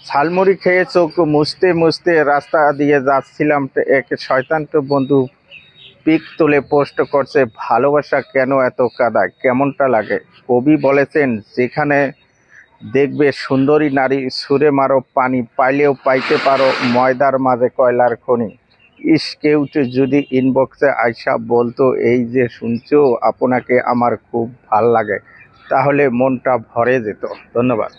ঝালমুড়ি খেয়ে চোখ মুছতে মুছতে রাস্তা দিয়ে যাচ্ছিলাম, তো এক শয়তান তো বন্ধু পিক তুলে পোস্ট করছে, ভালোবাসা কেন এত কাদায়, কেমনটা লাগে। কবি বলেছেন, যেখানে দেখবে সুন্দরী নারী সুরে মারো পানি, পাইলেও পাইতে পারো ময়দার মাঝে কয়লার খনি। ইস, কেউ যদি ইনবক্সে আইসা বলতো, এই যে শুনছো আপনাকে আমার খুব ভাল লাগে, তাহলে মনটা ভরে যেত। ধন্যবাদ।